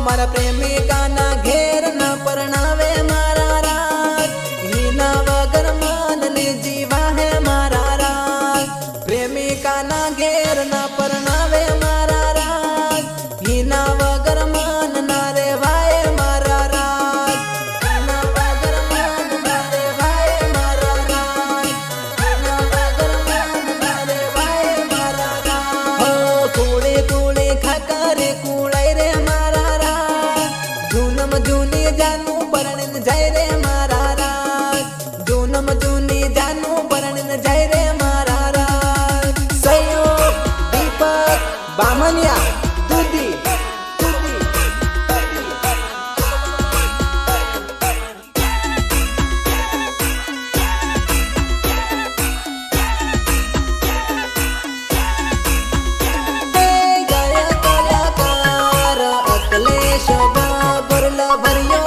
मारा प्रेमिका ना घेर ना परणावे मारा राज हिना वगर मन ने जीवा है मारा राज प्रेमिका ना घेर ना परणावे मारा राज हिना वगर मन ना रेवाए मारा राज हिना वगर मन ना रेवाए मारा राज हिना वगर मन ना रेवाए मारा राज हो कूड़े कूड़े खाकर कूड़ाई रे मारा राज जूनम जूनी जानू परણીન જાય रे मारा राज जूनम जूनी जानू परણીन જાય रे मारा राज सहयोग दीपक बामनिया दूधी गया कलाकार अखिलेश बाबुरला भरियो